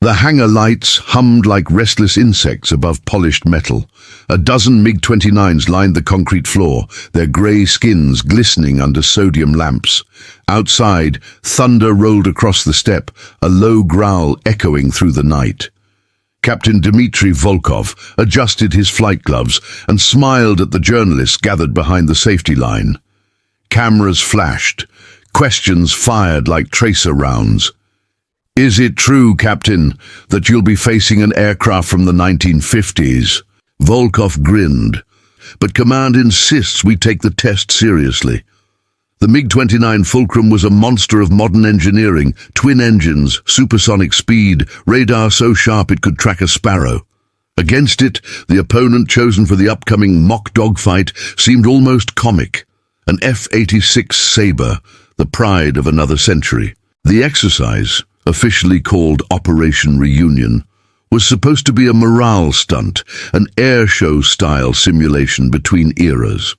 The hangar lights hummed like restless insects above polished metal. A dozen MiG-29s lined the concrete floor, their grey skins glistening under sodium lamps. Outside, thunder rolled across the steppe, a low growl echoing through the night. Captain Dmitry Volkov adjusted his flight gloves and smiled at the journalists gathered behind the safety line. Cameras flashed, questions fired like tracer rounds. "Is it true, Captain, that you'll be facing an aircraft from the 1950s? Volkov grinned. "But command insists we take the test seriously." The MiG-29 Fulcrum was a monster of modern engineering, twin engines, supersonic speed, radar so sharp it could track a sparrow. Against it, the opponent chosen for the upcoming mock dogfight seemed almost comic. An F-86 Sabre, the pride of another century. The exercise, officially called Operation Reunion, was supposed to be a morale stunt, an air show-style simulation between eras.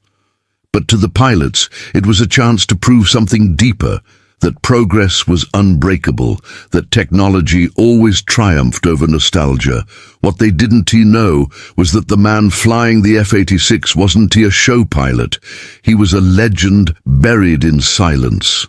But to the pilots, it was a chance to prove something deeper, that progress was unbreakable, that technology always triumphed over nostalgia. What they didn't know was that the man flying the F-86 wasn't a show pilot. He was a legend buried in silence.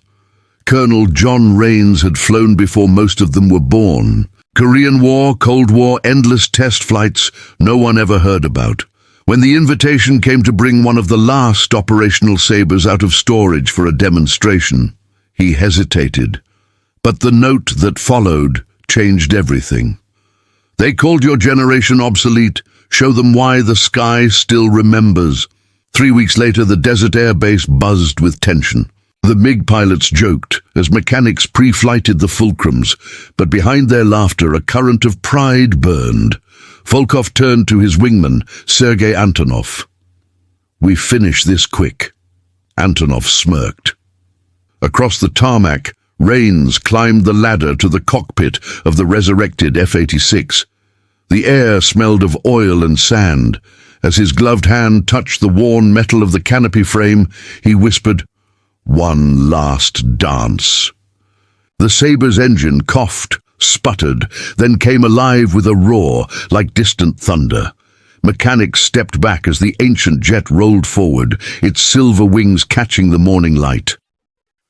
Colonel John Raines had flown before most of them were born. Korean War, Cold War, endless test flights no one ever heard about. When the invitation came to bring one of the last operational Sabres out of storage for a demonstration, he hesitated. But the note that followed changed everything. "They called your generation obsolete. Show them why the sky still remembers." 3 weeks later, the desert air base buzzed with tension. The MiG pilots joked as mechanics pre-flighted the Fulcrums, but behind their laughter a current of pride burned. Volkov turned to his wingman, Sergei Antonov. "We finish this quick." Antonov smirked. Across the tarmac, Raines climbed the ladder to the cockpit of the resurrected F-86. The air smelled of oil and sand. As his gloved hand touched the worn metal of the canopy frame, he whispered, "One last dance." The Sabre's engine coughed, sputtered, then came alive with a roar like distant thunder. Mechanics stepped back as the ancient jet rolled forward, its silver wings catching the morning light.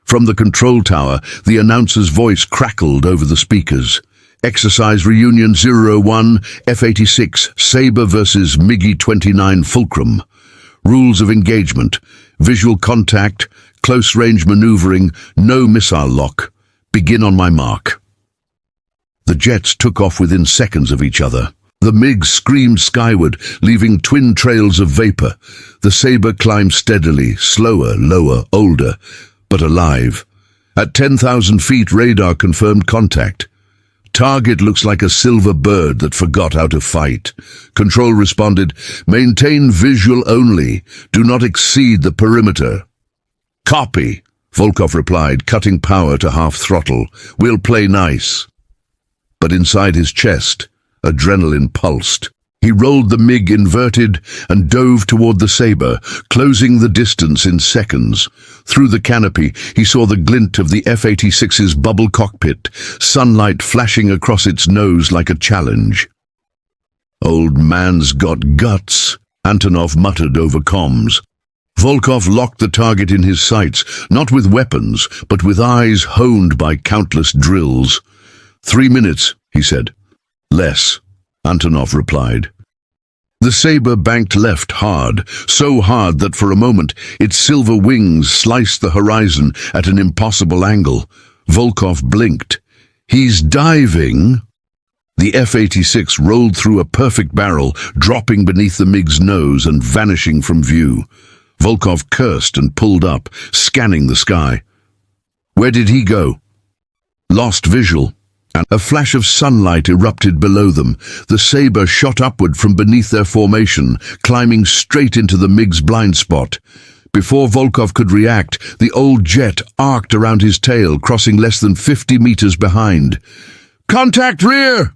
From the control tower, the announcer's voice crackled over the speakers. "Exercise Reunion 01, F-86, Sabre versus MiG-29 Fulcrum. Rules of engagement, visual contact, close-range maneuvering, no missile lock. Begin on my mark." The jets took off within seconds of each other. The MiG screamed skyward, leaving twin trails of vapor. The Sabre climbed steadily, slower, lower, older, but alive. At 10,000 feet, radar confirmed contact. "Target looks like a silver bird that forgot how to fight." Control responded, "Maintain visual only. Do not exceed the perimeter." "Copy," Volkov replied, cutting power to half throttle. "We'll play nice." But inside his chest, adrenaline pulsed. He rolled the MiG inverted and dove toward the Sabre, closing the distance in seconds. Through the canopy, he saw the glint of the F-86's bubble cockpit, sunlight flashing across its nose like a challenge. "Old man's got guts," Antonov muttered over comms. Volkov locked the target in his sights, not with weapons, but with eyes honed by countless drills. 3 minutes, he said. "Less," Antonov replied. The Sabre banked left hard, so hard that for a moment its silver wings sliced the horizon at an impossible angle. Volkov blinked. "He's diving." The F-86 rolled through a perfect barrel, dropping beneath the MiG's nose and vanishing from view. Volkov cursed and pulled up, scanning the sky. Where did he go? Lost visual. And a flash of sunlight erupted below them. The Sabre shot upward from beneath their formation, climbing straight into the MiG's blind spot. Before Volkov could react, the old jet arced around his tail, crossing less than 50 meters behind. "Contact rear!"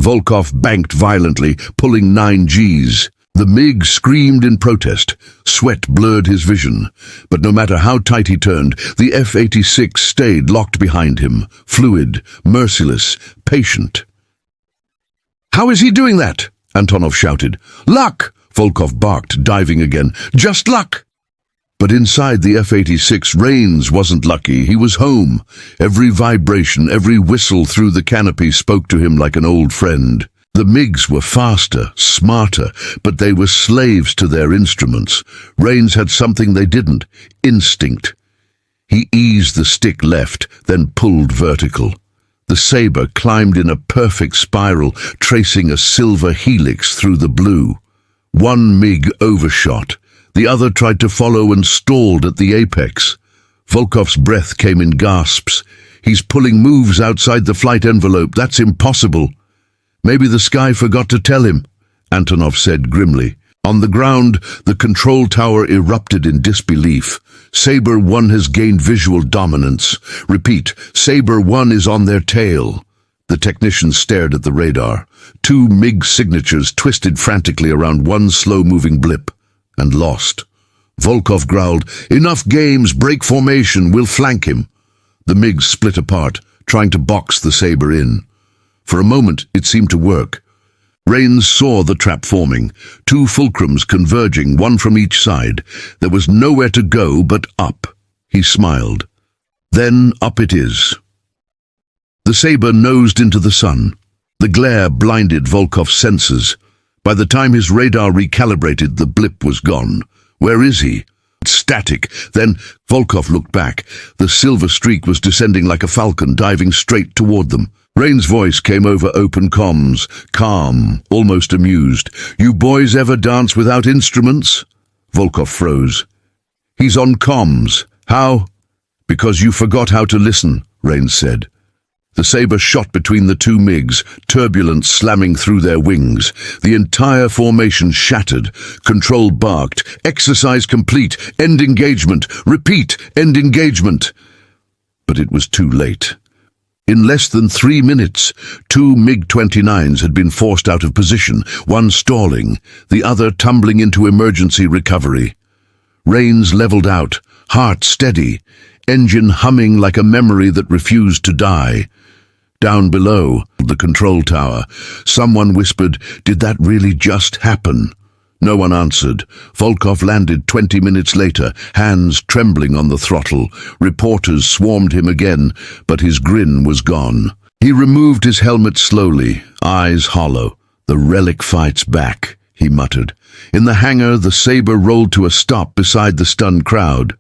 Volkov banked violently, pulling 9 Gs. The MiG screamed in protest. Sweat blurred his vision. But no matter how tight he turned, the F-86 stayed locked behind him, fluid, merciless, patient. How is he doing that? Antonov shouted. Luck! Volkov barked, diving again. Just luck! But inside the F-86, Rains wasn't lucky. He was home. Every vibration, every whistle through the canopy spoke to him like an old friend. The MiGs were faster, smarter, but they were slaves to their instruments. Rains had something they didn't: instinct. He eased the stick left, then pulled vertical. The saber climbed in a perfect spiral, tracing a silver helix through the blue. One MiG overshot. The other tried to follow and stalled at the apex. Volkov's breath came in gasps. He's pulling moves outside the flight envelope. That's impossible. Maybe the sky forgot to tell him, Antonov said grimly. On the ground, the control tower erupted in disbelief. Sabre 1 has gained visual dominance. Repeat, Sabre 1 is on their tail. The technicians stared at the radar. 2 MiG signatures twisted frantically around one slow-moving blip, and lost. Volkov growled, Enough games, break formation, we'll flank him. The MiGs split apart, trying to box the Sabre in. For a moment, it seemed to work. Rains saw the trap forming, 2 fulcrums converging, one from each side. There was nowhere to go but up. He smiled. Then up it is. The Sabre nosed into the sun. The glare blinded Volkov's senses. By the time his radar recalibrated, the blip was gone. Where is he? Static. Then Volkov looked back. The silver streak was descending like a falcon, diving straight toward them. Rain's voice came over open comms, calm, almost amused. You boys ever dance without instruments? Volkov froze. He's on comms. How? Because you forgot how to listen, Rain said. The Sabre shot between the 2 MiGs, turbulence slamming through their wings. The entire formation shattered. Control barked. Exercise complete. End engagement. Repeat. End engagement. But it was too late. In less than 3 minutes, 2 MiG-29s had been forced out of position, one stalling, the other tumbling into emergency recovery. Rains leveled out, heart steady, engine humming like a memory that refused to die. Down below, the control tower, someone whispered, Did that really just happen? No one answered. Volkov landed 20 minutes later, hands trembling on the throttle. Reporters swarmed him again, but his grin was gone. He removed his helmet slowly, eyes hollow. The relic fights back, he muttered. In the hangar, the Sabre rolled to a stop beside the stunned crowd.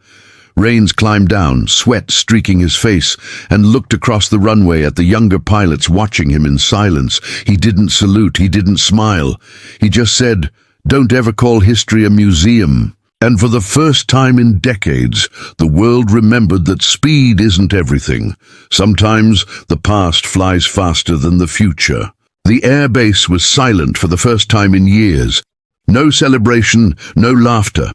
Rains climbed down, sweat streaking his face, and looked across the runway at the younger pilots watching him in silence. He didn't salute, he didn't smile. He just said, Don't ever call history a museum. And for the first time in decades, the world remembered that speed isn't everything. Sometimes the past flies faster than the future. The air base was silent for the first time in years. No celebration, no laughter.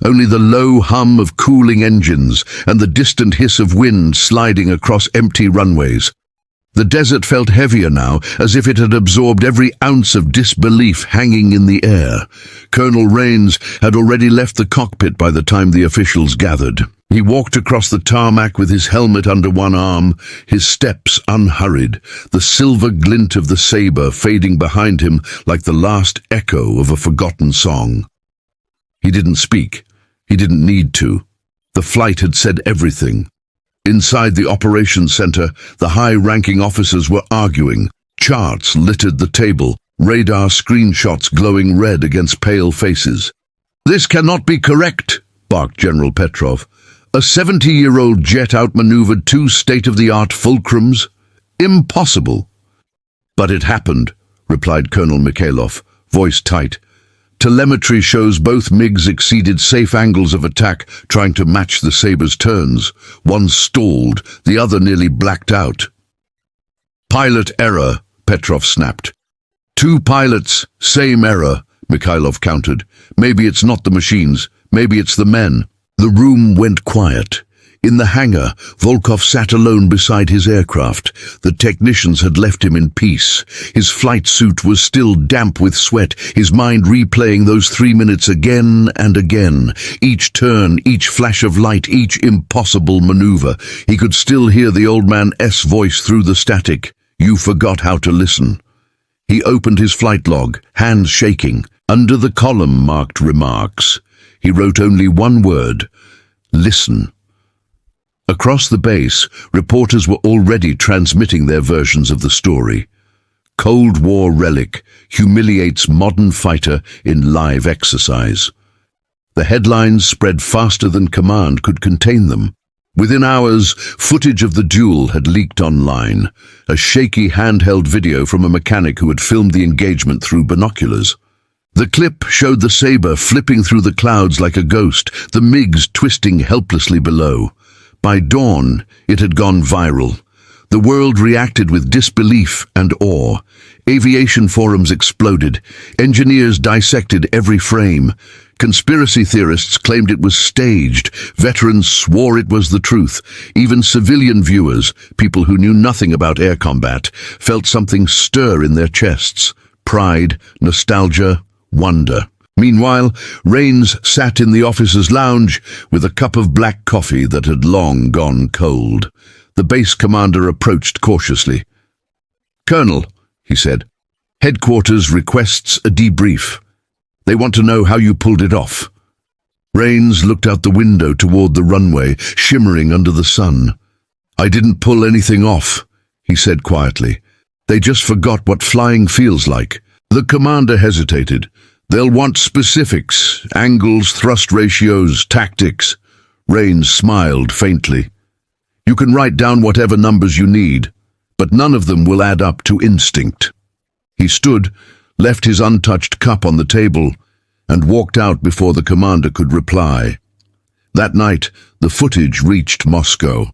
Only the low hum of cooling engines and the distant hiss of wind sliding across empty runways. The desert felt heavier now, as if it had absorbed every ounce of disbelief hanging in the air. Colonel Rains had already left the cockpit by the time the officials gathered. He walked across the tarmac with his helmet under one arm, his steps unhurried, the silver glint of the Sabre fading behind him like the last echo of a forgotten song. He didn't speak. He didn't need to. The flight had said everything. Inside the operations center, the high-ranking officers were arguing. Charts littered the table, radar screenshots glowing red against pale faces. This cannot be correct, barked General Petrov. A 70-year-old jet outmaneuvered 2 state-of-the-art fulcrums? Impossible. But it happened, replied Colonel Mikhailov, voice tight. Telemetry shows both MiGs exceeded safe angles of attack, trying to match the Sabre's turns. One stalled, the other nearly blacked out. Pilot error, Petrov snapped. 2 pilots, same error, Mikhailov countered. Maybe it's not the machines, maybe it's the men. The room went quiet. In the hangar, Volkov sat alone beside his aircraft. The technicians had left him in peace. His flight suit was still damp with sweat, his mind replaying those 3 minutes again and again. Each turn, each flash of light, each impossible maneuver. He could still hear the old man's voice through the static. You forgot how to listen. He opened his flight log, hands shaking. Under the column marked remarks, he wrote only one word: listen. Across the base, reporters were already transmitting their versions of the story. Cold War relic humiliates modern fighter in live exercise. The headlines spread faster than command could contain them. Within hours, footage of the duel had leaked online, a shaky handheld video from a mechanic who had filmed the engagement through binoculars. The clip showed the Sabre flipping through the clouds like a ghost, the MiGs twisting helplessly below. By dawn, it had gone viral. The world reacted with disbelief and awe. Aviation forums exploded. Engineers dissected every frame. Conspiracy theorists claimed it was staged. Veterans swore it was the truth. Even civilian viewers, people who knew nothing about air combat, felt something stir in their chests. Pride, nostalgia, wonder. Meanwhile, Rains sat in the officer's lounge with a cup of black coffee that had long gone cold. The base commander approached cautiously. "Colonel," he said, "Headquarters requests a debrief. They want to know how you pulled it off." Rains looked out the window toward the runway, shimmering under the sun. "I didn't pull anything off," he said quietly. "They just forgot what flying feels like." The commander hesitated. "They'll want specifics, angles, thrust ratios, tactics." Rains smiled faintly. "You can write down whatever numbers you need, but none of them will add up to instinct." He stood, left his untouched cup on the table, and walked out before the commander could reply. That night, the footage reached Moscow.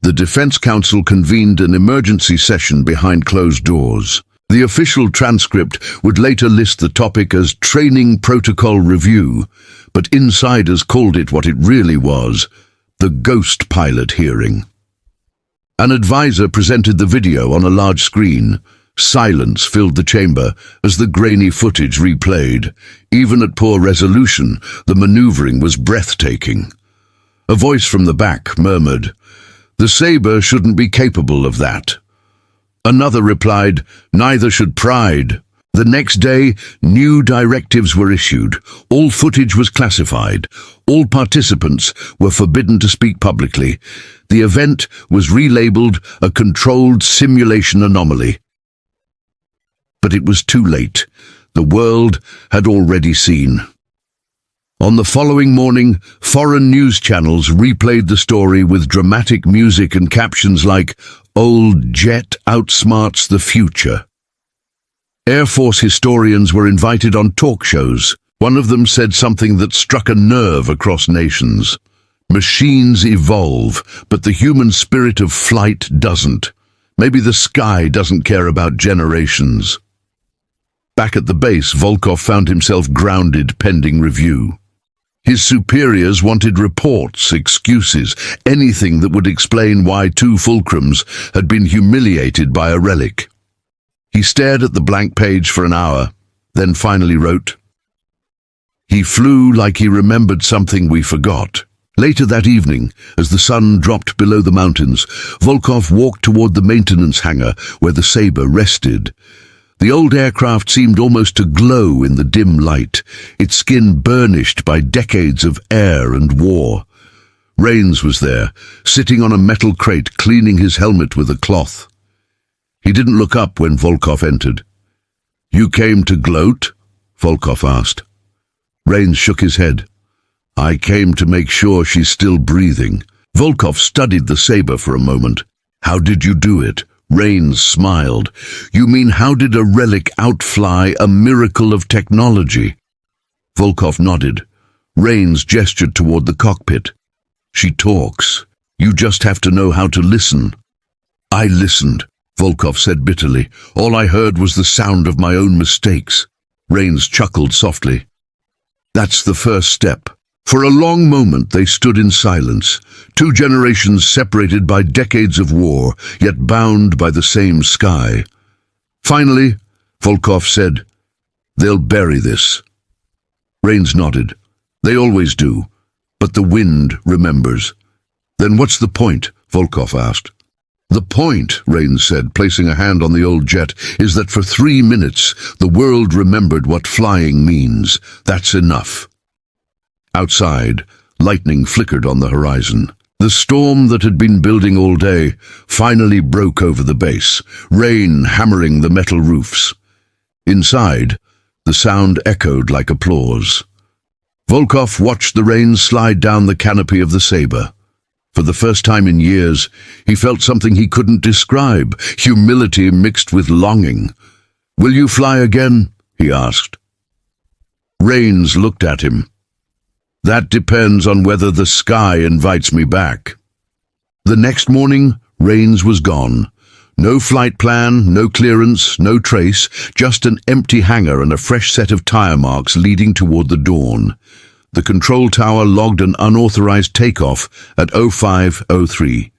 The Defense Council convened an emergency session behind closed doors. The official transcript would later list the topic as Training Protocol Review, but insiders called it what it really was: the ghost pilot hearing. An advisor presented the video on a large screen. Silence filled the chamber as the grainy footage replayed. Even at poor resolution, the maneuvering was breathtaking. A voice from the back murmured, "The Sabre shouldn't be capable of that." Another replied, "Neither should Pride." The next day, new directives were issued. All footage was classified. All participants were forbidden to speak publicly. The event was relabeled a controlled simulation anomaly. But it was too late. The world had already seen. On the following morning, foreign news channels replayed the story with dramatic music and captions like, "Old jet outsmarts the future." Air Force historians were invited on talk shows. One of them said something that struck a nerve across nations. "Machines evolve, but the human spirit of flight doesn't. Maybe the sky doesn't care about generations." Back at the base, Volkov found himself grounded pending review. His superiors wanted reports, excuses, anything that would explain why two fulcrums had been humiliated by a relic. He stared at the blank page for an hour, then finally wrote, "He flew like he remembered something we forgot." Later that evening, as the sun dropped below the mountains, Volkov walked toward the maintenance hangar where the Sabre rested. The old aircraft seemed almost to glow in the dim light, its skin burnished by decades of air and war. Rains was there, sitting on a metal crate, cleaning his helmet with a cloth. He didn't look up when Volkov entered. "You came to gloat?" Volkov asked. Rains shook his head. "I came to make sure she's still breathing." Volkov studied the Sabre for a moment. "How did you do it?" Rains smiled. "You mean how did a relic outfly a miracle of technology?" Volkov nodded. Rains gestured toward the cockpit. "She talks. You just have to know how to listen." "I listened," Volkov said bitterly. "All I heard was the sound of my own mistakes." Rains chuckled softly. "That's the first step." For a long moment they stood in silence, two generations separated by decades of war, yet bound by the same sky. Finally, Volkov said, "They'll bury this." Rains nodded. "They always do, but the wind remembers." "Then what's the point?" Volkov asked. "The point," Rains said, placing a hand on the old jet, "is that for 3 minutes the world remembered what flying means. That's enough." Outside, lightning flickered on the horizon. The storm that had been building all day finally broke over the base, rain hammering the metal roofs. Inside, the sound echoed like applause. Volkov watched the rain slide down the canopy of the Sabre. For the first time in years, he felt something he couldn't describe, humility mixed with longing. "Will you fly again?" he asked. Rains looked at him. "That depends on whether the sky invites me back." The next morning, Rains was gone. No flight plan, no clearance, no trace, just an empty hangar and a fresh set of tire marks leading toward the dawn. The control tower logged an unauthorized takeoff at 0503.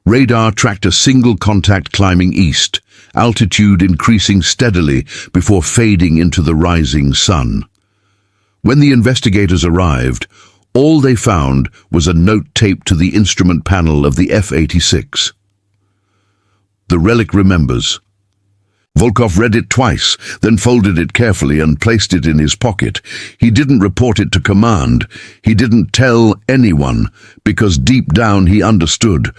Radar tracked a single contact climbing east, altitude increasing steadily before fading into the rising sun. When the investigators arrived, all they found was a note taped to the instrument panel of the F-86. "The relic remembers." Volkov read it twice, then folded it carefully and placed it in his pocket. He didn't report it to command. He didn't tell anyone, because deep down he understood.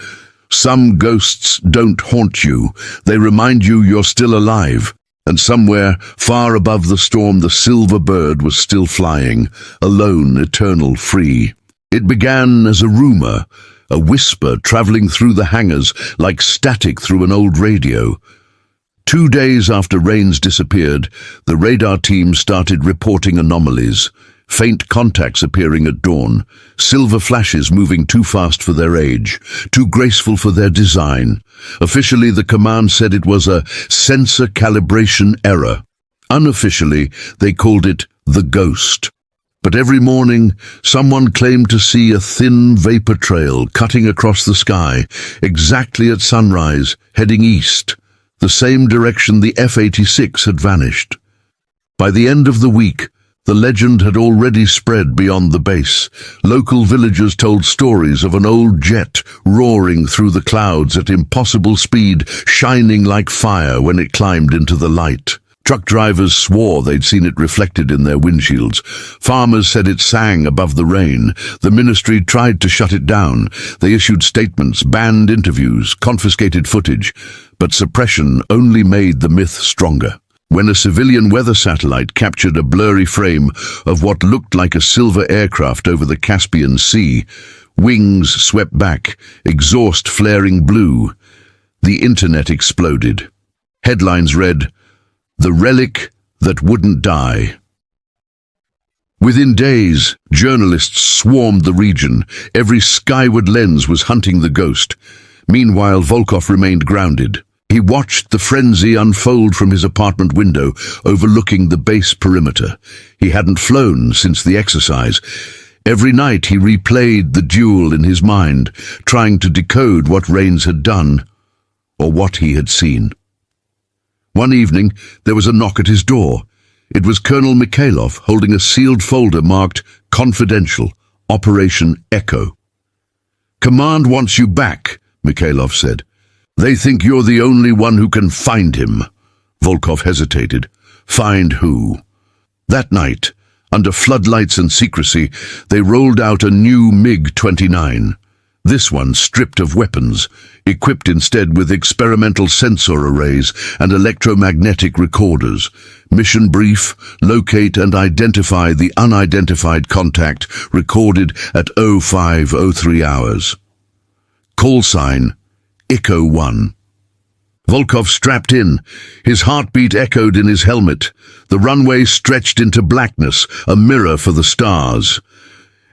Some ghosts don't haunt you. They remind you you're still alive. And somewhere, far above the storm, the silver bird was still flying, alone, eternal, free. It began as a rumor, a whisper traveling through the hangars like static through an old radio. 2 days after Rains disappeared, the radar team started reporting anomalies. Faint contacts appearing at dawn, silver flashes moving too fast for their age, too graceful for their design. Officially, the command said it was a sensor calibration error. Unofficially, they called it the ghost. But every morning, someone claimed to see a thin vapor trail cutting across the sky, exactly at sunrise, heading east, the same direction the F-86 had vanished. By the end of the week, the legend had already spread beyond the base. Local villagers told stories of an old jet roaring through the clouds at impossible speed, shining like fire when it climbed into the light. Truck drivers swore they'd seen it reflected in their windshields. Farmers said it sang above the rain. The ministry tried to shut it down. They issued statements, banned interviews, confiscated footage. But suppression only made the myth stronger. When a civilian weather satellite captured a blurry frame of what looked like a silver aircraft over the Caspian Sea, wings swept back, exhaust flaring blue, the internet exploded. Headlines read, "The relic that wouldn't die." Within days, journalists swarmed the region. Every skyward lens was hunting the ghost. Meanwhile, Volkov remained grounded. He watched the frenzy unfold from his apartment window, overlooking the base perimeter. He hadn't flown since the exercise. Every night he replayed the duel in his mind, trying to decode what Rains had done, or what he had seen. One evening, there was a knock at his door. It was Colonel Mikhailov holding a sealed folder marked Confidential, Operation Echo. "Command wants you back," Mikhailov said. "They think you're the only one who can find him." Volkov hesitated. Find who? That night, under floodlights and secrecy, they rolled out a new MiG-29. This one stripped of weapons, equipped instead with experimental sensor arrays and electromagnetic recorders. Mission brief: locate and identify the unidentified contact recorded at 0503 hours. Call sign: Echo 1. Volkov strapped in. His heartbeat echoed in his helmet. The runway stretched into blackness, a mirror for the stars.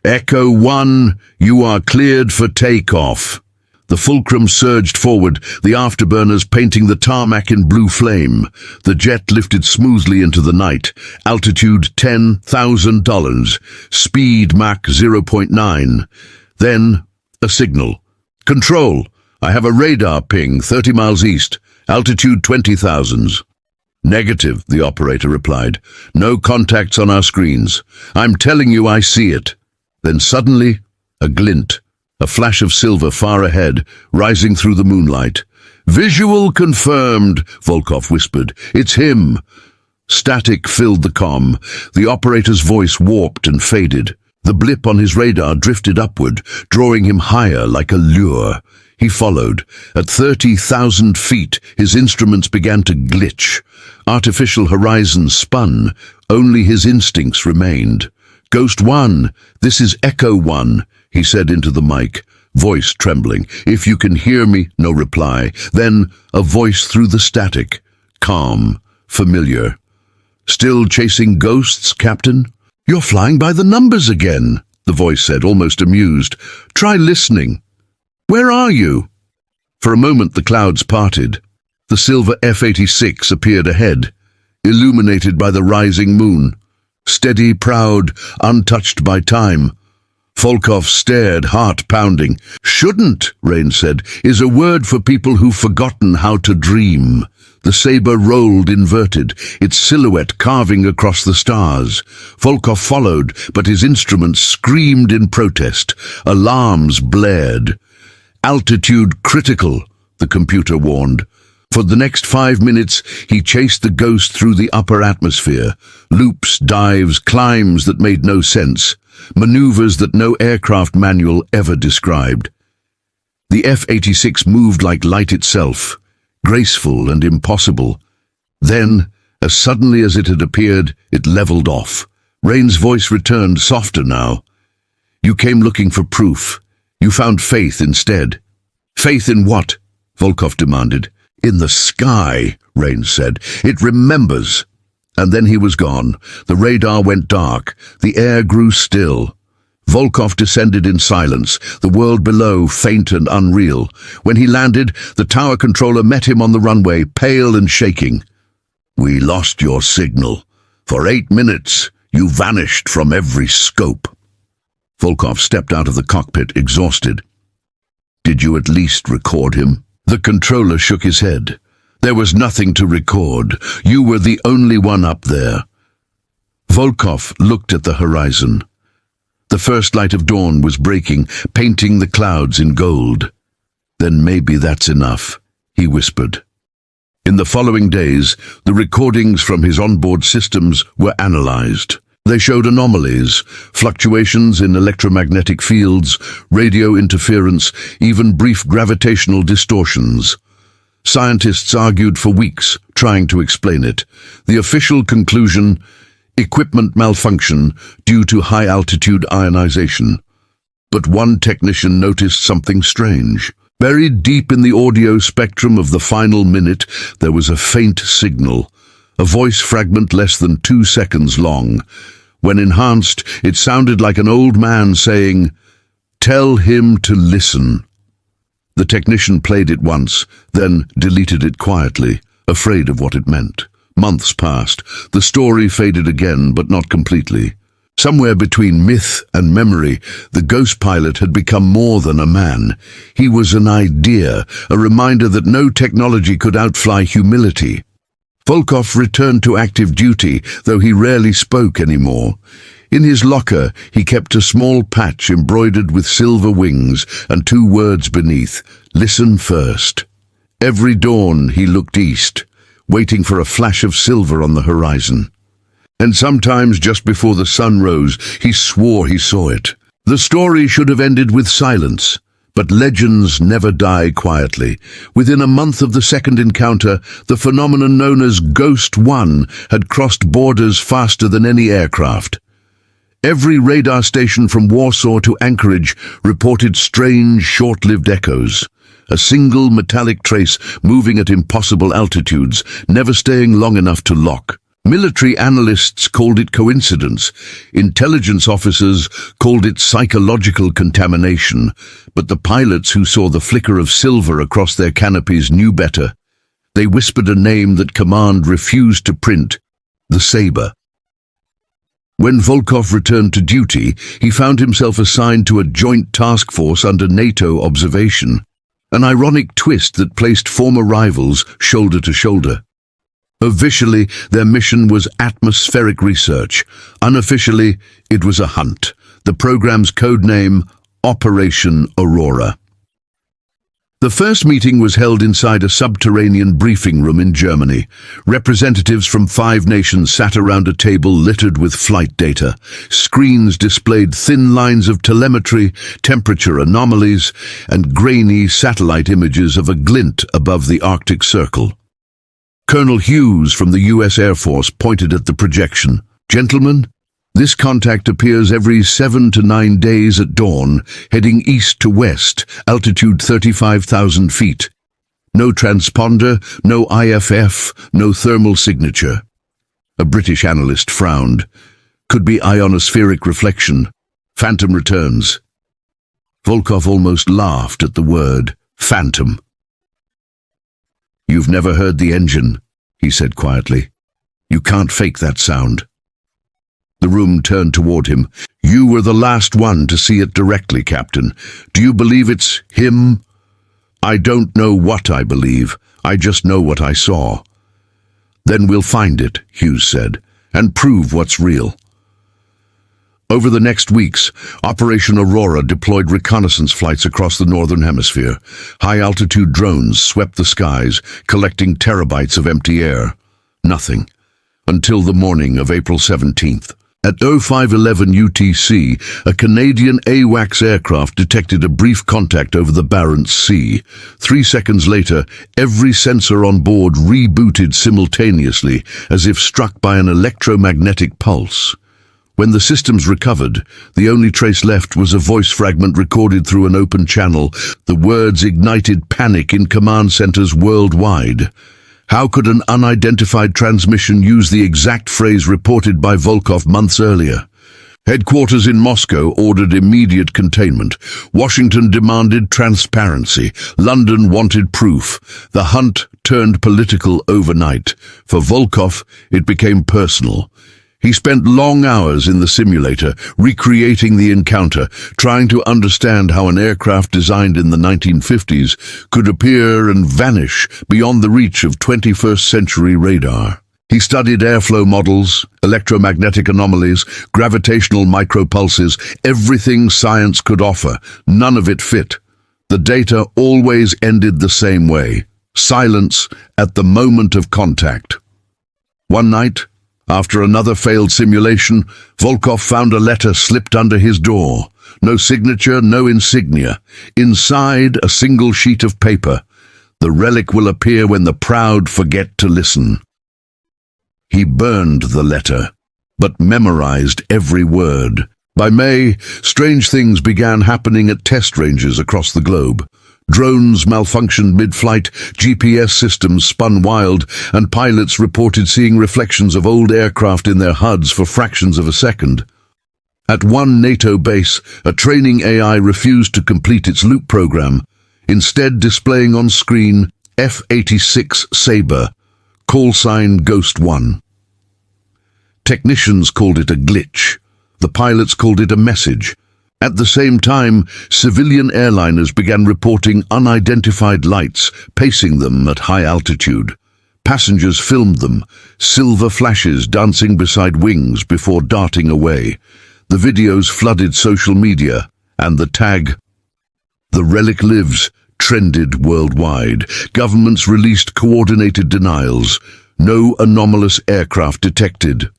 "Echo 1, you are cleared for takeoff." The fulcrum surged forward, the afterburners painting the tarmac in blue flame. The jet lifted smoothly into the night. Altitude $10,000. Speed Mach 0.9. Then, a signal. "Control, I have a radar ping 30 miles east. Altitude 20,000. "Negative," the operator replied. "No contacts on our screens. I'm telling you I see it." Then suddenly, a glint, a flash of silver far ahead, rising through the moonlight. "Visual confirmed," Volkov whispered. "It's him." Static filled the comm. The operator's voice warped and faded. The blip on his radar drifted upward, drawing him higher like a lure. He followed. At 30,000 feet, his instruments began to glitch. Artificial horizons spun. Only his instincts remained. "Ghost 1, this is Echo 1, he said into the mic, voice trembling. "If you can hear me," no reply. Then a voice through the static. Calm, familiar. "Still chasing ghosts, Captain?" "You're flying by the numbers again," the voice said, almost amused. "Try listening." "Where are you?" For a moment the clouds parted. The silver F-86 appeared ahead, illuminated by the rising moon. Steady, proud, untouched by time. Volkov stared, heart pounding. "Shouldn't," Rain said, "is a word for people who've forgotten how to dream." The saber rolled inverted, its silhouette carving across the stars. Volkov followed, but his instruments screamed in protest. Alarms blared. "Altitude critical," the computer warned. For the next 5 minutes, he chased the ghost through the upper atmosphere. Loops, dives, climbs that made no sense. Maneuvers that no aircraft manual ever described. The F-86 moved like light itself, graceful and impossible. Then, as suddenly as it had appeared, it leveled off. Rain's voice returned, softer now. "You came looking for proof. You found faith instead." "Faith in what?" Volkov demanded. "In the sky," Rain said. "It remembers." And then he was gone. The radar went dark. The air grew still. Volkov descended in silence, the world below faint and unreal. When he landed, the tower controller met him on the runway, pale and shaking. "We lost your signal. For 8 minutes, you vanished from every scope." Volkov stepped out of the cockpit, exhausted. "Did you at least record him?" The controller shook his head. "There was nothing to record. You were the only one up there." Volkov looked at the horizon. The first light of dawn was breaking, painting the clouds in gold. "Then maybe that's enough," he whispered. In the following days, the recordings from his onboard systems were analyzed. They showed anomalies, fluctuations in electromagnetic fields, radio interference, even brief gravitational distortions. Scientists argued for weeks, trying to explain it. The official conclusion: equipment malfunction due to high-altitude ionization. But one technician noticed something strange. Buried deep in the audio spectrum of the final minute, there was a faint signal, a voice fragment less than 2 seconds long. When enhanced, it sounded like an old man saying, "Tell him to listen." The technician played it once, then deleted it quietly, afraid of what it meant. Months passed. The story faded again, but not completely. Somewhere between myth and memory, the ghost pilot had become more than a man. He was an idea, a reminder that no technology could outfly humility. Volkov returned to active duty, though he rarely spoke anymore. In his locker, he kept a small patch embroidered with silver wings and 2 words beneath: "Listen first." Every dawn he looked east, waiting for a flash of silver on the horizon. And sometimes, just before the sun rose, he swore he saw it. The story should have ended with silence, but legends never die quietly. Within a month of the second encounter, the phenomenon known as Ghost 1 had crossed borders faster than any aircraft. Every radar station from Warsaw to Anchorage reported strange, short-lived echoes. A single metallic trace moving at impossible altitudes, never staying long enough to lock. Military analysts called it coincidence. Intelligence officers called it psychological contamination. But the pilots who saw the flicker of silver across their canopies knew better. They whispered a name that command refused to print: the Sabre. When Volkov returned to duty, he found himself assigned to a joint task force under NATO observation. An ironic twist that placed former rivals shoulder to shoulder. Officially, their mission was atmospheric research. Unofficially, it was a hunt. The program's code name, Operation Aurora. The first meeting was held inside a subterranean briefing room in Germany. Representatives from 5 nations sat around a table littered with flight data. Screens displayed thin lines of telemetry, temperature anomalies, and grainy satellite images of a glint above the Arctic Circle. Colonel Hughes from the U.S. Air Force pointed at the projection. "Gentlemen, this contact appears every 7 to 9 days at dawn, heading east to west, altitude 35,000 feet. No transponder, no IFF, no thermal signature." A British analyst frowned. "Could be ionospheric reflection. Phantom returns." Volkov almost laughed at the word phantom. "You've never heard the engine," he said quietly. "You can't fake that sound." The room turned toward him. "You were the last one to see it directly, Captain. Do you believe it's him?" "I don't know what I believe. I just know what I saw." "Then we'll find it," Hughes said, "and prove what's real." Over the next weeks, Operation Aurora deployed reconnaissance flights across the northern hemisphere. High-altitude drones swept the skies, collecting terabytes of empty air. Nothing. Until the morning of April 17th. At 05:11 UTC, a Canadian AWACS aircraft detected a brief contact over the Barents Sea. 3 seconds later, every sensor on board rebooted simultaneously, as if struck by an electromagnetic pulse. When the systems recovered, the only trace left was a voice fragment recorded through an open channel. The words ignited panic in command centers worldwide. How could an unidentified transmission use the exact phrase reported by Volkov months earlier? Headquarters in Moscow ordered immediate containment. Washington demanded transparency. London wanted proof. The hunt turned political overnight. For Volkov, it became personal. He spent long hours in the simulator, recreating the encounter, trying to understand how an aircraft designed in the 1950s could appear and vanish beyond the reach of 21st century radar. He studied airflow models, electromagnetic anomalies, gravitational micropulses, everything science could offer. None of it fit. The data always ended the same way: silence at the moment of contact. One night, after another failed simulation, Volkov found a letter slipped under his door. No signature, no insignia. Inside, a single sheet of paper. "The relic will appear when the proud forget to listen." He burned the letter, but memorized every word. By May, strange things began happening at test ranges across the globe. Drones malfunctioned mid-flight, GPS systems spun wild, and pilots reported seeing reflections of old aircraft in their HUDs for fractions of a second. At one NATO base, a training AI refused to complete its loop program, instead displaying on screen F-86 Sabre, call sign Ghost 1. Technicians called it a glitch. The pilots called it a message. At the same time, civilian airliners began reporting unidentified lights, pacing them at high altitude. Passengers filmed them, silver flashes dancing beside wings before darting away. The videos flooded social media, and the tag, "The Relic Lives," trended worldwide. Governments released coordinated denials. No anomalous aircraft detected.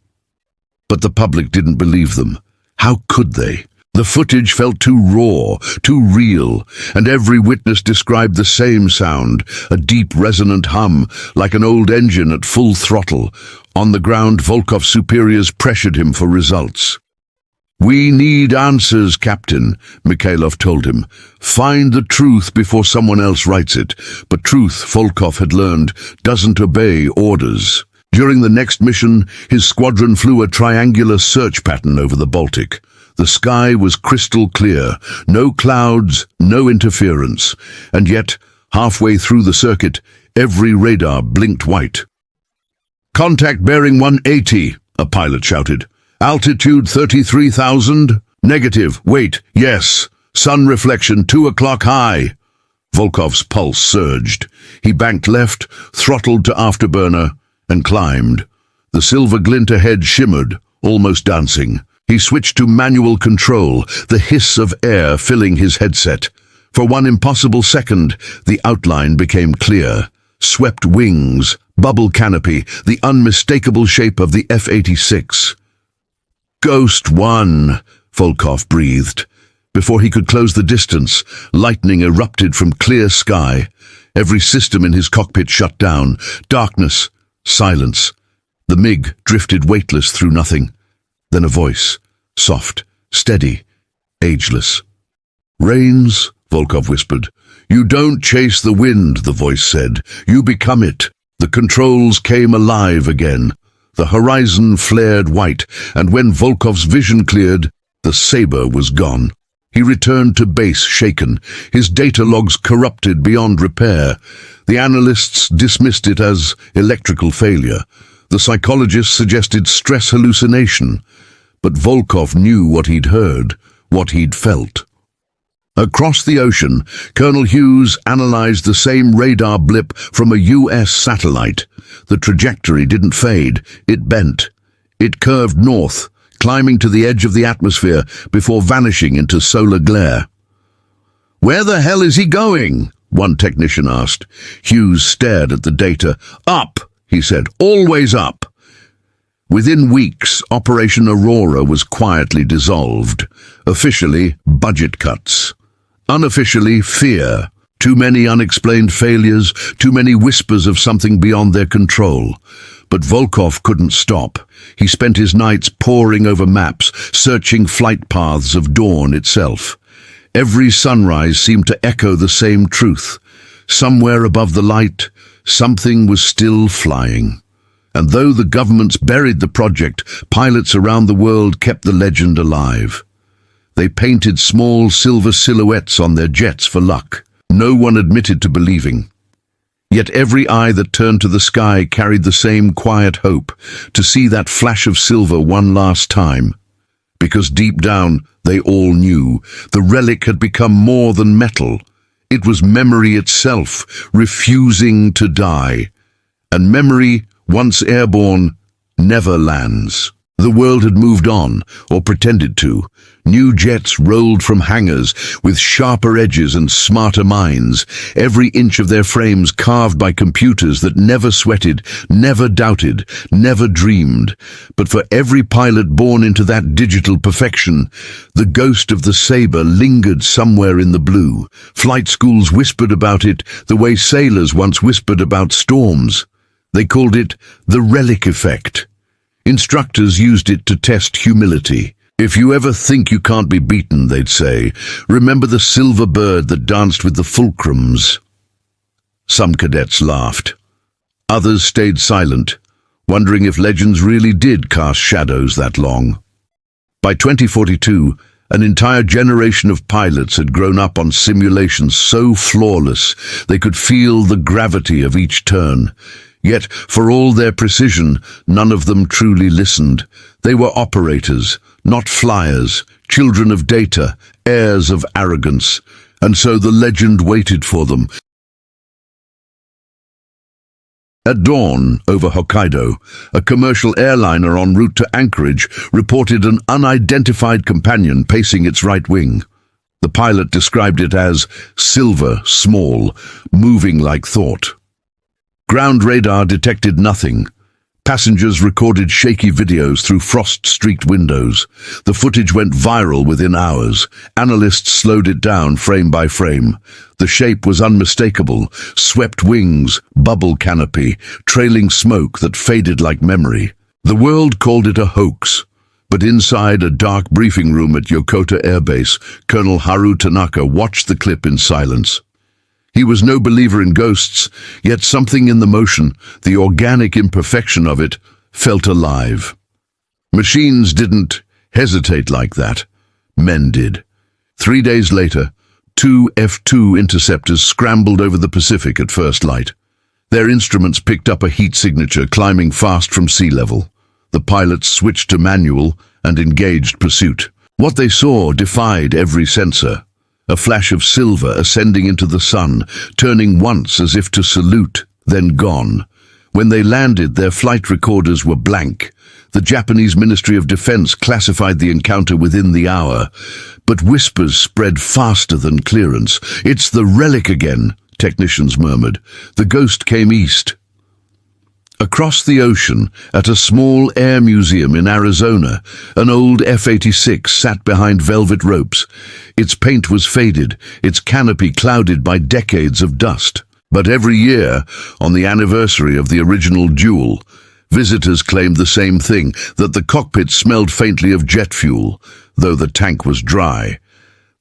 But the public didn't believe them. How could they? The footage felt too raw, too real, and every witness described the same sound, a deep resonant hum, like an old engine at full throttle. On the ground, Volkov's superiors pressured him for results. "We need answers, Captain," Mikhailov told him. "Find the truth before someone else writes it." But truth, Volkov had learned, doesn't obey orders. During the next mission, his squadron flew a triangular search pattern over the Baltic. The sky was crystal clear, no clouds, no interference, and yet, halfway through the circuit, every radar blinked white. "Contact bearing 180, a pilot shouted. "Altitude 33,000? Negative. Wait, yes. Sun reflection 2 o'clock high." Volkov's pulse surged. He banked left, throttled to afterburner, and climbed. The silver glint ahead shimmered, almost dancing. He switched to manual control, the hiss of air filling his headset. For one impossible second, the outline became clear. Swept wings, bubble canopy, the unmistakable shape of the F-86. "Ghost One," Volkov breathed. Before he could close the distance, lightning erupted from clear sky. Every system in his cockpit shut down. Darkness, silence. The MiG drifted weightless through nothing. Then a voice, soft, steady, ageless. "Rains," Volkov whispered. "You don't chase the wind," the voice said. "You become it." The controls came alive again. The horizon flared white, and when Volkov's vision cleared, the Sabre was gone. He returned to base shaken, his data logs corrupted beyond repair. The analysts dismissed it as electrical failure. The psychologists suggested stress hallucination. But Volkov knew what he'd heard, what he'd felt. Across the ocean, Colonel Hughes analyzed the same radar blip from a US satellite. The trajectory didn't fade, it bent. It curved north, climbing to the edge of the atmosphere before vanishing into solar glare. "Where the hell is he going?" one technician asked. Hughes stared at the data. "Up," he said, "always up." Within weeks, Operation Aurora was quietly dissolved. Officially, budget cuts. Unofficially, fear. Too many unexplained failures, too many whispers of something beyond their control. But Volkov couldn't stop. He spent his nights poring over maps, searching flight paths of dawn itself. Every sunrise seemed to echo the same truth. Somewhere above the light, something was still flying. And though the governments buried the project, pilots around the world kept the legend alive. They painted small silver silhouettes on their jets for luck. No one admitted to believing. Yet every eye that turned to the sky carried the same quiet hope, to see that flash of silver one last time. Because deep down, they all knew, the relic had become more than metal. It was memory itself, refusing to die. And memory, once airborne, never lands. The world had moved on, or pretended to. New jets rolled from hangars with sharper edges and smarter minds, every inch of their frames carved by computers that never sweated, never doubted, never dreamed. But for every pilot born into that digital perfection, the ghost of the Sabre lingered somewhere in the blue. Flight schools whispered about it the way sailors once whispered about storms. They called it the RELIC effect. Instructors used it to test humility. "If you ever think you can't be beaten," they'd say, "remember the silver bird that danced with the fulcrums." Some cadets laughed. Others stayed silent, wondering if legends really did cast shadows that long. By 2042, an entire generation of pilots had grown up on simulations so flawless they could feel the gravity of each turn. Yet, for all their precision, none of them truly listened. They were operators, not flyers, children of data, heirs of arrogance. And so the legend waited for them. At dawn, over Hokkaido, a commercial airliner en route to Anchorage reported an unidentified companion pacing its right wing. The pilot described it as silver, small, moving like thought. Ground radar detected nothing. Passengers recorded shaky videos through frost-streaked windows. The footage went viral within hours. Analysts slowed it down frame by frame. The shape was unmistakable. Swept wings, bubble canopy, trailing smoke that faded like memory. The world called it a hoax. But inside a dark briefing room at Yokota Air Base, Colonel Haru Tanaka watched the clip in silence. He was no believer in ghosts, yet something in the motion, the organic imperfection of it, felt alive. Machines didn't hesitate like that. Men did. 3 days later, 2 F-2 interceptors scrambled over the Pacific at first light. Their instruments picked up a heat signature climbing fast from sea level. The pilots switched to manual and engaged pursuit. What they saw defied every sensor. A flash of silver ascending into the sun, turning once as if to salute, then gone. When they landed, their flight recorders were blank. The Japanese Ministry of Defense classified the encounter within the hour, but whispers spread faster than clearance. "It's the relic again," technicians murmured. "The ghost came east." Across the ocean, at a small air museum in Arizona, an old F-86 sat behind velvet ropes. Its paint was faded, its canopy clouded by decades of dust. But every year, on the anniversary of the original duel, visitors claimed the same thing, that the cockpit smelled faintly of jet fuel, though the tank was dry,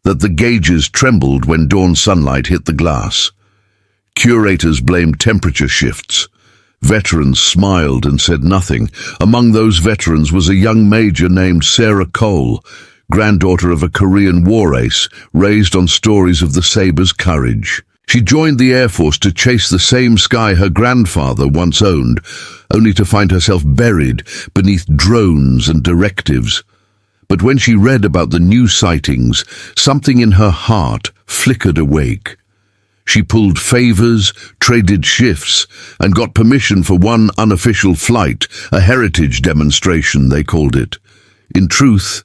that the gauges trembled when dawn sunlight hit the glass. Curators blamed temperature shifts. Veterans smiled and said nothing. Among those veterans was a young major named Sarah Cole, granddaughter of a Korean war ace, raised on stories of the Saber's courage. She joined the Air Force to chase the same sky her grandfather once owned, only to find herself buried beneath drones and directives. But when she read about the new sightings, something in her heart flickered awake. She pulled favors, traded shifts, and got permission for one unofficial flight, a heritage demonstration, they called it. In truth,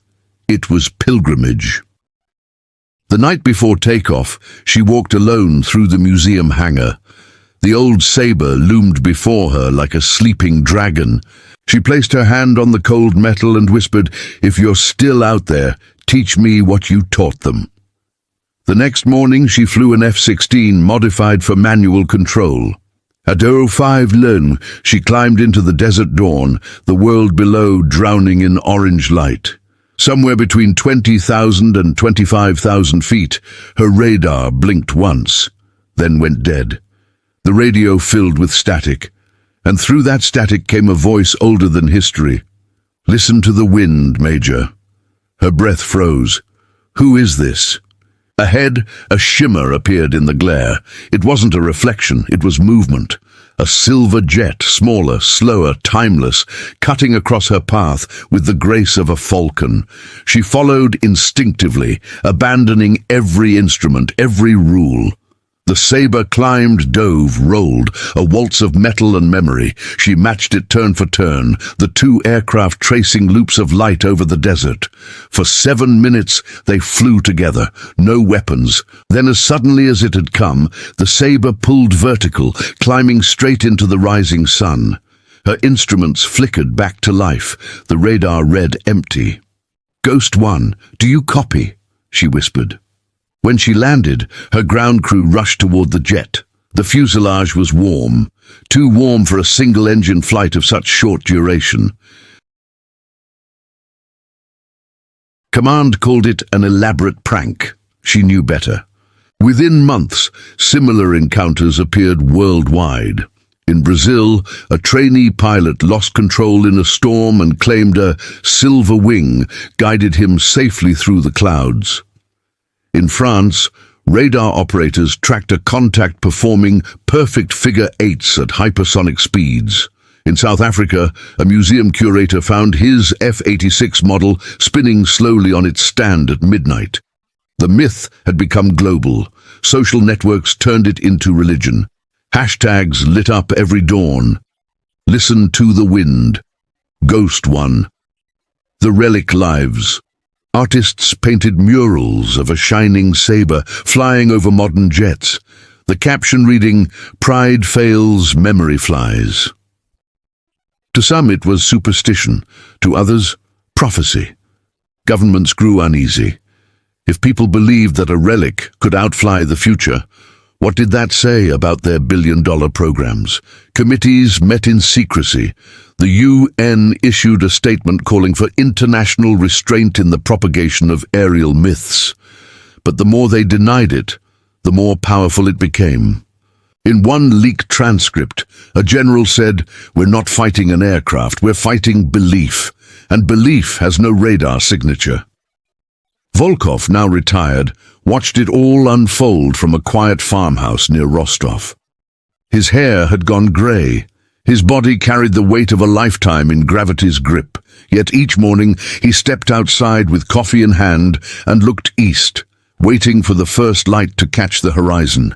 it was pilgrimage. The night before takeoff, she walked alone through the museum hangar. The old Saber loomed before her like a sleeping dragon. She placed her hand on the cold metal and whispered, "If you're still out there, teach me what you taught them." The next morning, she flew an F-16 modified for manual control. At 05:11, she climbed into the desert dawn, the world below drowning in orange light. Somewhere between 20,000 and 25,000 feet, her radar blinked once, then went dead. The radio filled with static, and through that static came a voice older than history. "Listen to the wind, Major." Her breath froze. "Who is this?" Ahead, a shimmer appeared in the glare. It wasn't a reflection, it was movement. A silver jet, smaller, slower, timeless, cutting across her path with the grace of a falcon. She followed instinctively, abandoning every instrument, every rule. The Saber climbed, dove, rolled, a waltz of metal and memory. She matched it turn for turn, the two aircraft tracing loops of light over the desert. For 7 minutes they flew together, no weapons. Then as suddenly as it had come, the Saber pulled vertical, climbing straight into the rising sun. Her instruments flickered back to life, the radar read empty. "Ghost 1, do you copy?" she whispered. When she landed, her ground crew rushed toward the jet. The fuselage was warm, too warm for a single-engine flight of such short duration. Command called it an elaborate prank. She knew better. Within months, similar encounters appeared worldwide. In Brazil, a trainee pilot lost control in a storm and claimed a silver wing guided him safely through the clouds. In France, radar operators tracked a contact performing perfect figure-eights at hypersonic speeds. In South Africa, a museum curator found his F-86 model spinning slowly on its stand at midnight. The myth had become global. Social networks turned it into religion. Hashtags lit up every dawn. Listen to the wind. Ghost 1. The relic lives. Artists painted murals of a shining Saber flying over modern jets, the caption reading, "Pride fails, memory flies." To some it was superstition, to others, prophecy. Governments grew uneasy. If people believed that a relic could outfly the future, what did that say about their billion-dollar programs? Committees met in secrecy. The UN issued a statement calling for international restraint in the propagation of aerial myths. But the more they denied it, the more powerful it became. In one leaked transcript, a general said, "We're not fighting an aircraft, we're fighting belief, and belief has no radar signature." Volkov, now retired, watched it all unfold from a quiet farmhouse near Rostov. His hair had gone grey. His body carried the weight of a lifetime in gravity's grip. Yet each morning he stepped outside with coffee in hand and looked east, waiting for the first light to catch the horizon.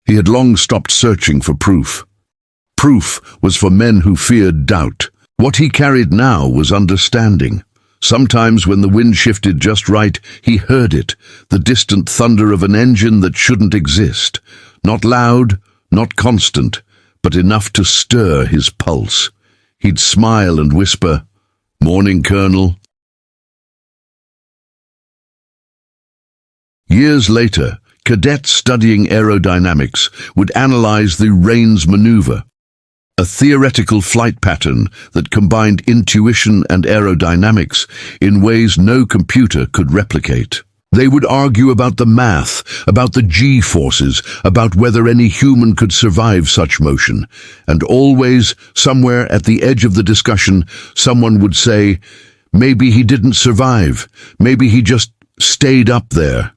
He had long stopped searching for proof. Proof was for men who feared doubt. What he carried now was understanding. Sometimes when the wind shifted just right, he heard it, the distant thunder of an engine that shouldn't exist. Not loud, not constant, but enough to stir his pulse. He'd smile and whisper, "Morning, Colonel." Years later, cadets studying aerodynamics would analyze the Rains maneuver, a theoretical flight pattern that combined intuition and aerodynamics in ways no computer could replicate. They would argue about the math, about the G-forces, about whether any human could survive such motion. And always, somewhere at the edge of the discussion, someone would say, maybe he didn't survive, maybe he just stayed up there.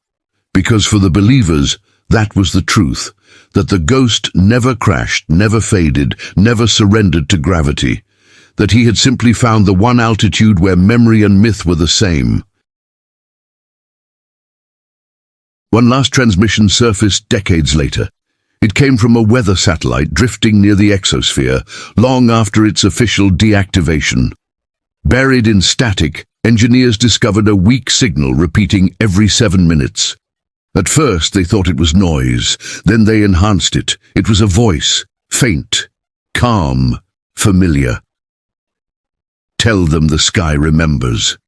Because for the believers, that was the truth, that the ghost never crashed, never faded, never surrendered to gravity, that he had simply found the one altitude where memory and myth were the same. One last transmission surfaced decades later. It came from a weather satellite drifting near the exosphere, long after its official deactivation. Buried in static, engineers discovered a weak signal repeating every 7 minutes. At first they thought it was noise, then they enhanced it. It was a voice, faint, calm, familiar. Tell them the sky remembers.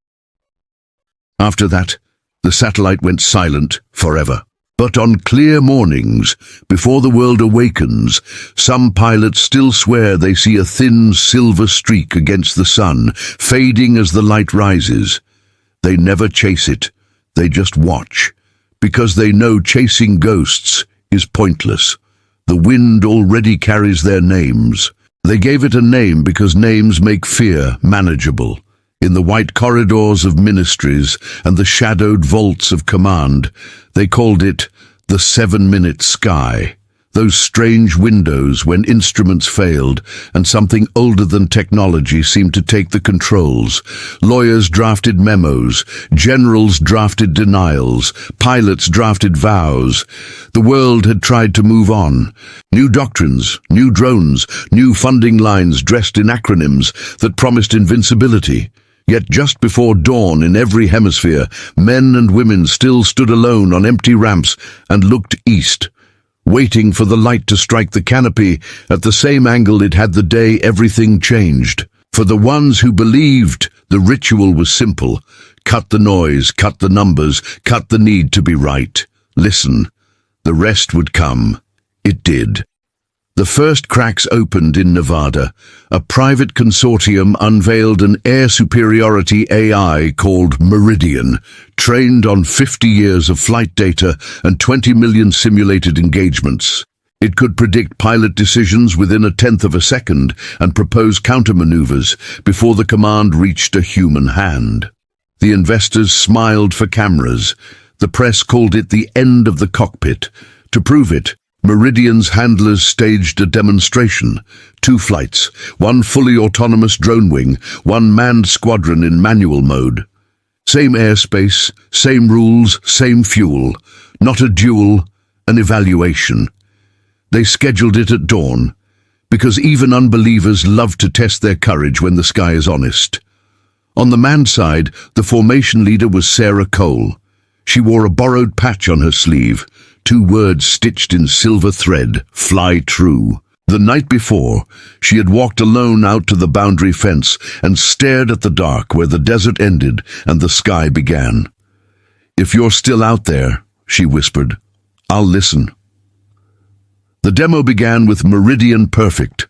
After that, the satellite went silent forever. But on clear mornings, before the world awakens, some pilots still swear they see a thin silver streak against the sun, fading as the light rises. They never chase it, they just watch, because they know chasing ghosts is pointless. The wind already carries their names. They gave it a name because names make fear manageable. In the white corridors of ministries and the shadowed vaults of command, they called it the 7-minute sky. Those strange windows when instruments failed and something older than technology seemed to take the controls. Lawyers drafted memos, generals drafted denials, pilots drafted vows. The world had tried to move on. New doctrines, new drones, new funding lines dressed in acronyms that promised invincibility. Yet just before dawn in every hemisphere, men and women still stood alone on empty ramps and looked east, waiting for the light to strike the canopy at the same angle it had the day everything changed. For the ones who believed, the ritual was simple. Cut the noise, cut the numbers, cut the need to be right. Listen, the rest would come. It did. The first cracks opened in Nevada. A private consortium unveiled an air superiority AI called Meridian, trained on 50 years of flight data and 20 million simulated engagements. It could predict pilot decisions within 1/10 of a second and propose countermaneuvers before the command reached a human hand. The investors smiled for cameras. The press called it the end of the cockpit. To prove it, Meridian's handlers staged a demonstration. 2 flights, one fully autonomous drone wing, one manned squadron in manual mode. Same airspace, same rules, same fuel. Not a duel, an evaluation. They scheduled it at dawn, because even unbelievers love to test their courage when the sky is honest. On the manned side, the formation leader was Sarah Cole. She wore a borrowed patch on her sleeve, 2 words stitched in silver thread, "Fly true." The night before, she had walked alone out to the boundary fence and stared at the dark where the desert ended and the sky began. "If you're still out there," she whispered, "I'll listen." The demo began with Meridian Perfect.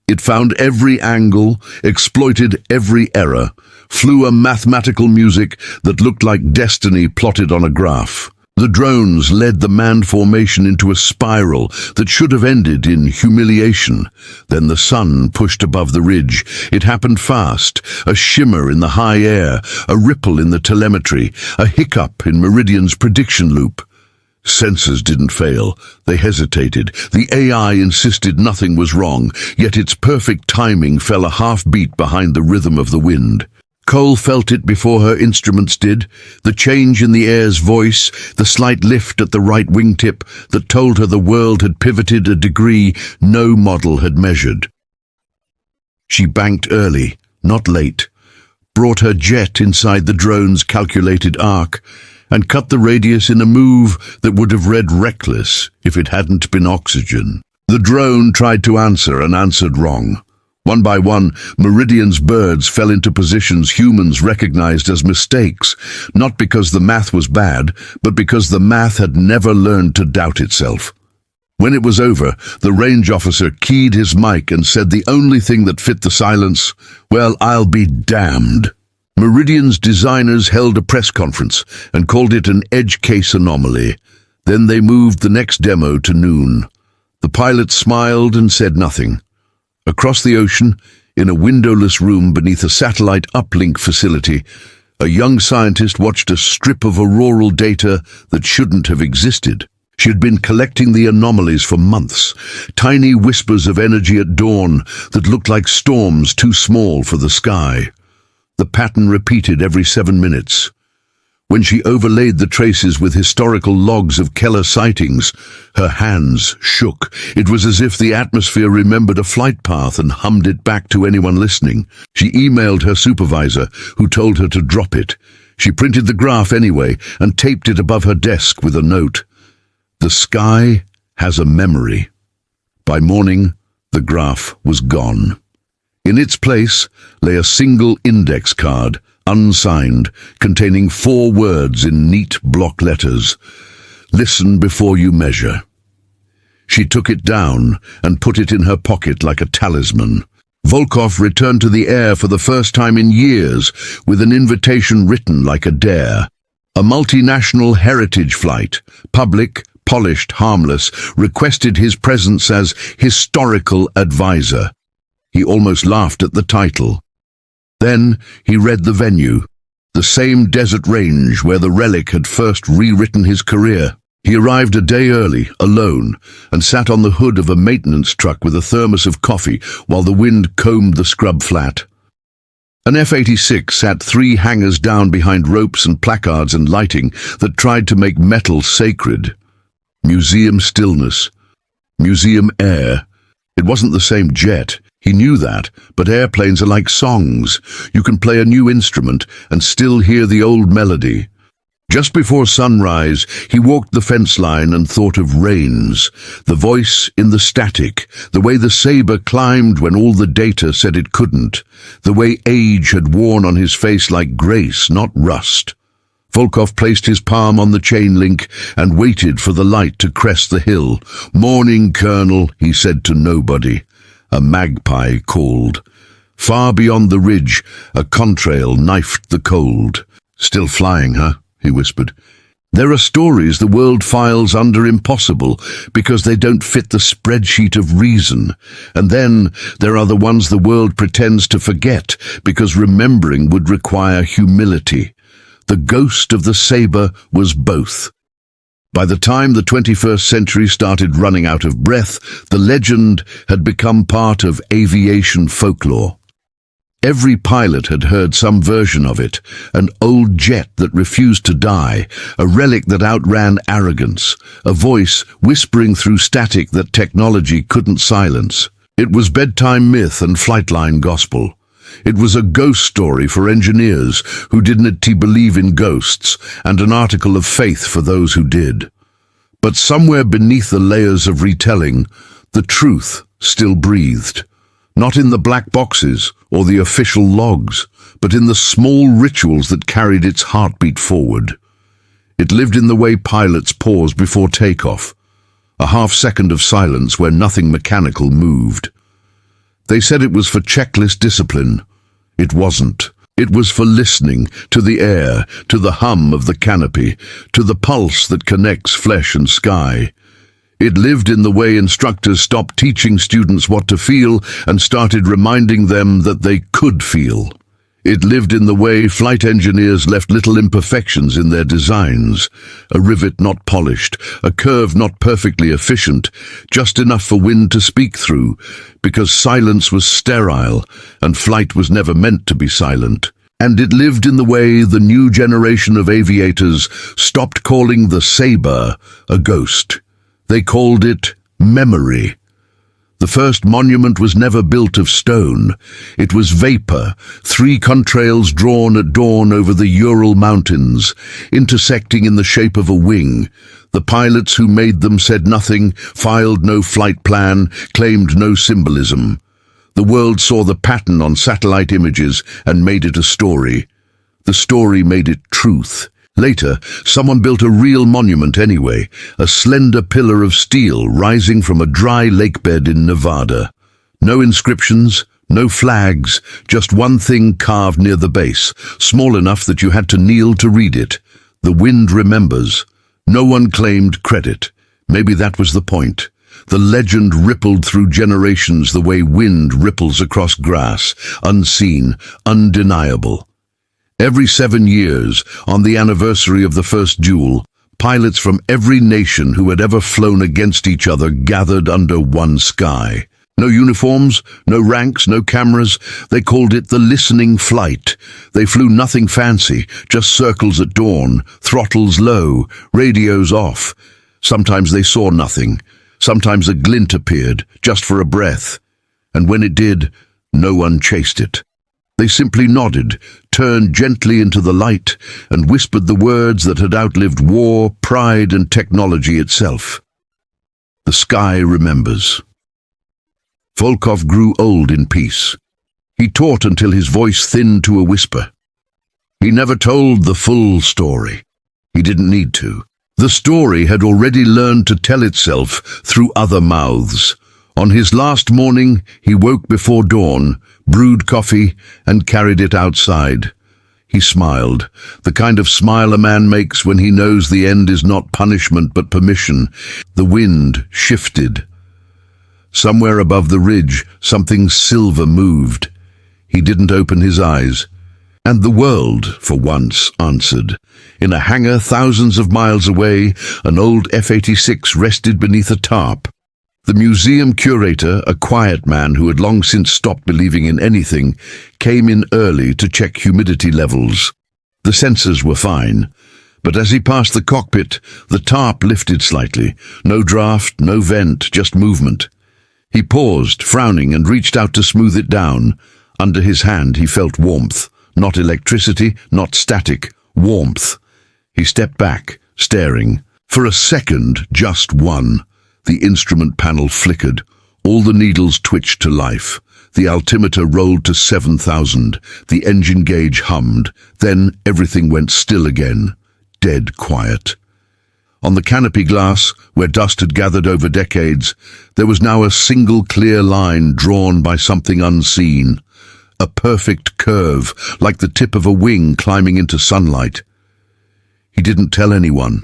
It found every angle, exploited every error, flew a mathematical music that looked like destiny plotted on a graph. The drones led the manned formation into a spiral that should have ended in humiliation. Then the sun pushed above the ridge. It happened fast, a shimmer in the high air, a ripple in the telemetry, a hiccup in Meridian's prediction loop. Sensors didn't fail. They hesitated. The AI insisted nothing was wrong, yet its perfect timing fell a half-beat behind the rhythm of the wind. Cole felt it before her instruments did, the change in the air's voice, the slight lift at the right wingtip that told her the world had pivoted a degree no model had measured. She banked early, not late, brought her jet inside the drone's calculated arc, and cut the radius in a move that would have read reckless if it hadn't been oxygen. The drone tried to answer and answered wrong. One by one, Meridian's birds fell into positions humans recognized as mistakes, not because the math was bad, but because the math had never learned to doubt itself. When it was over, the range officer keyed his mic and said the only thing that fit the silence, "Well, I'll be damned." Meridian's designers held a press conference and called it an edge case anomaly. Then they moved the next demo to noon. The pilot smiled and said nothing. Across the ocean, in a windowless room beneath a satellite uplink facility, a young scientist watched a strip of auroral data that shouldn't have existed. She had been collecting the anomalies for months, tiny whispers of energy at dawn that looked like storms too small for the sky. The pattern repeated every 7 minutes. When she overlaid the traces with historical logs of Keller sightings, her hands shook. It was as if the atmosphere remembered a flight path and hummed it back to anyone listening. She emailed her supervisor, who told her to drop it. She printed the graph anyway and taped it above her desk with a note. The sky has a memory. By morning, the graph was gone. In its place lay a single index card, unsigned, containing 4 words in neat block letters. "Listen before you measure." She took it down and put it in her pocket like a talisman. Volkov returned to the air for the first time in years with an invitation written like a dare. A multinational heritage flight, public, polished, harmless, requested his presence as historical advisor. He almost laughed at the title. Then he read the venue, the same desert range where the RELIC had first rewritten his career. He arrived a day early, alone, and sat on the hood of a maintenance truck with a thermos of coffee while the wind combed the scrub flat. An F-86 sat 3 hangars down behind ropes and placards and lighting that tried to make metal sacred. Museum stillness. Museum air. It wasn't the same jet. He knew that, but airplanes are like songs. You can play a new instrument and still hear the old melody. Just before sunrise, he walked the fence line and thought of Rains, the voice in the static, the way the saber climbed when all the data said it couldn't, the way age had worn on his face like grace, not rust. Volkov placed his palm on the chain link and waited for the light to crest the hill. "Morning, Colonel," he said to nobody. A magpie called. Far beyond the ridge, a contrail knifed the cold. "Still flying, huh?" he whispered. "There are stories the world files under impossible because they don't fit the spreadsheet of reason. And then there are the ones the world pretends to forget because remembering would require humility. The ghost of the saber was both. By the time the 21st century started running out of breath, the legend had become part of aviation folklore. Every pilot had heard some version of it, an old jet that refused to die, a relic that outran arrogance, a voice whispering through static that technology couldn't silence. It was bedtime myth and flightline gospel. It was a ghost story for engineers who didn't believe in ghosts, and an article of faith for those who did. But somewhere beneath the layers of retelling, the truth still breathed. Not in the black boxes or the official logs, but in the small rituals that carried its heartbeat forward. It lived in the way pilots paused before takeoff, a half-second of silence where nothing mechanical moved. They said it was for checklist discipline. It wasn't. It was for listening to the air, to the hum of the canopy, to the pulse that connects flesh and sky. It lived in the way instructors stopped teaching students what to feel and started reminding them that they could feel. It lived in the way flight engineers left little imperfections in their designs, a rivet not polished, a curve not perfectly efficient, just enough for wind to speak through, because silence was sterile and flight was never meant to be silent. And it lived in the way the new generation of aviators stopped calling the saber a ghost. They called it memory. The first monument was never built of stone. It was vapor, 3 contrails drawn at dawn over the Ural Mountains, intersecting in the shape of a wing. The pilots who made them said nothing, filed no flight plan, claimed no symbolism. The world saw the pattern on satellite images and made it a story. The story made it truth. Later, someone built a real monument anyway, a slender pillar of steel rising from a dry lakebed in Nevada. No inscriptions, no flags, just one thing carved near the base, small enough that you had to kneel to read it. The wind remembers. No one claimed credit. Maybe that was the point. The legend rippled through generations the way wind ripples across grass, unseen, undeniable. Every 7 years, on the anniversary of the first duel, pilots from every nation who had ever flown against each other gathered under one sky. No uniforms, no ranks, no cameras. They called it the listening flight. They flew nothing fancy, just circles at dawn, throttles low, radios off. Sometimes they saw nothing. Sometimes a glint appeared, just for a breath. And when it did, no one chased it. They simply nodded, turned gently into the light, and whispered the words that had outlived war, pride, and technology itself. The sky remembers. Volkov grew old in peace. He taught until his voice thinned to a whisper. He never told the full story. He didn't need to. The story had already learned to tell itself through other mouths. On his last morning, he woke before dawn, brewed coffee, and carried it outside. He smiled, the kind of smile a man makes when he knows the end is not punishment but permission. The wind shifted. Somewhere above the ridge, something silver moved. He didn't open his eyes. And the world, for once, answered. In a hangar thousands of miles away, an old F-86 rested beneath a tarp. The museum curator, a quiet man who had long since stopped believing in anything, came in early to check humidity levels. The sensors were fine, but as he passed the cockpit, the tarp lifted slightly. No draft, no vent, just movement. He paused, frowning, and reached out to smooth it down. Under his hand he felt warmth. Not electricity, not static, warmth. He stepped back, staring. For a second, just one. The instrument panel flickered. All the needles twitched to life. The altimeter rolled to 7,000. The engine gauge hummed. Then everything went still again. Dead quiet. On the canopy glass, where dust had gathered over decades, there was now a single clear line drawn by something unseen. A perfect curve, like the tip of a wing climbing into sunlight. He didn't tell anyone.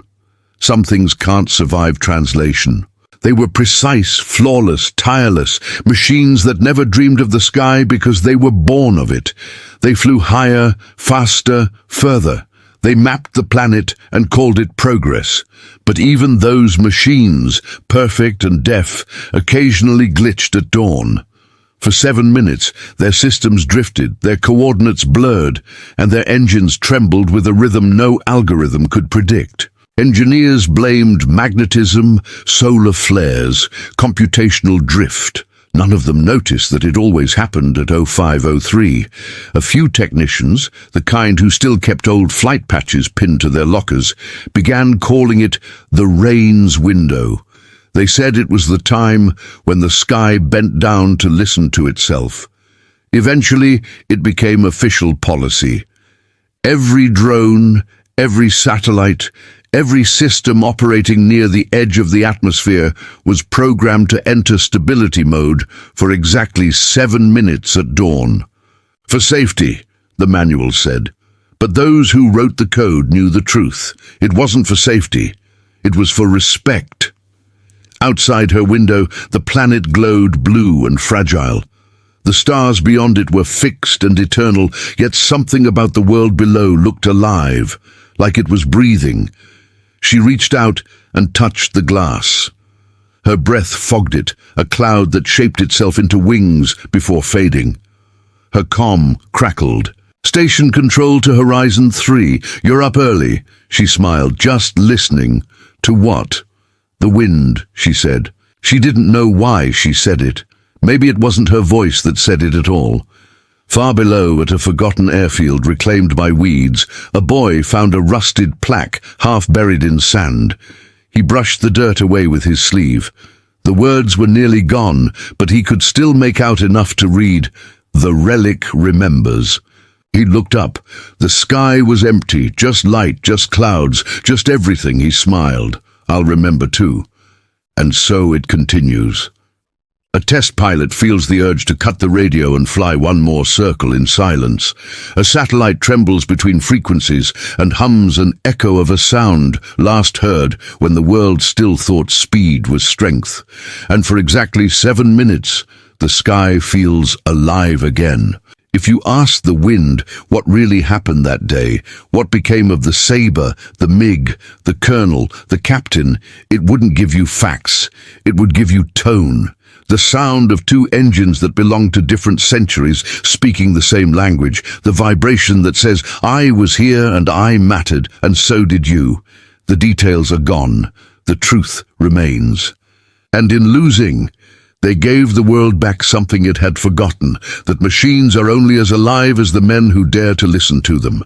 Some things can't survive translation. They were precise, flawless, tireless, machines that never dreamed of the sky because they were born of it. They flew higher, faster, further. They mapped the planet and called it progress. But even those machines, perfect and deaf, occasionally glitched at dawn. For 7 minutes, their systems drifted, their coordinates blurred, and their engines trembled with a rhythm no algorithm could predict. Engineers blamed magnetism, solar flares, computational drift. None of them noticed that it always happened at 0503. A few technicians, the kind who still kept old flight patches pinned to their lockers, began calling it the rain's window. They said it was the time when the sky bent down to listen to itself. Eventually, it became official policy. Every drone, every satellite, every system operating near the edge of the atmosphere was programmed to enter stability mode for exactly 7 minutes at dawn. For safety, the manual said. But those who wrote the code knew the truth. It wasn't for safety. It was for respect. Outside her window, the planet glowed blue and fragile. The stars beyond it were fixed and eternal, yet something about the world below looked alive, like it was breathing. She reached out and touched the glass. Her breath fogged it, a cloud that shaped itself into wings before fading. Her comm crackled. "Station control to Horizon 3. You're up early," she smiled, just listening. To what? The wind, she said. She didn't know why she said it. Maybe it wasn't her voice that said it at all. Far below, at a forgotten airfield reclaimed by weeds, a boy found a rusted plaque half buried in sand. He brushed the dirt away with his sleeve. The words were nearly gone, but he could still make out enough to read, "The Relic remembers." He looked up. The sky was empty, just light, just clouds, just everything. He smiled. "I'll remember too." And so it continues. A test pilot feels the urge to cut the radio and fly one more circle in silence. A satellite trembles between frequencies and hums an echo of a sound last heard when the world still thought speed was strength. And for exactly 7 minutes, the sky feels alive again. If you ask the wind what really happened that day, what became of the saber, the MiG, the colonel, the captain, it wouldn't give you facts. It would give you tone. The sound of two engines that belong to different centuries speaking the same language. The vibration that says, "I was here and I mattered, and so did you." The details are gone. The truth remains. And in losing, they gave the world back something it had forgotten, that machines are only as alive as the men who dare to listen to them.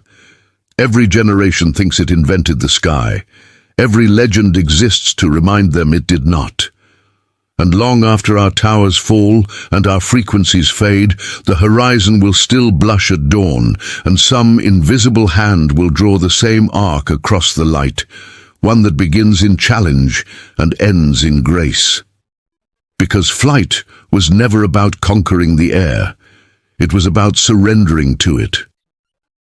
Every generation thinks it invented the sky. Every legend exists to remind them it did not. And long after our towers fall and our frequencies fade, the horizon will still blush at dawn, and some invisible hand will draw the same arc across the light, one that begins in challenge and ends in grace. Because flight was never about conquering the air. It was about surrendering to it.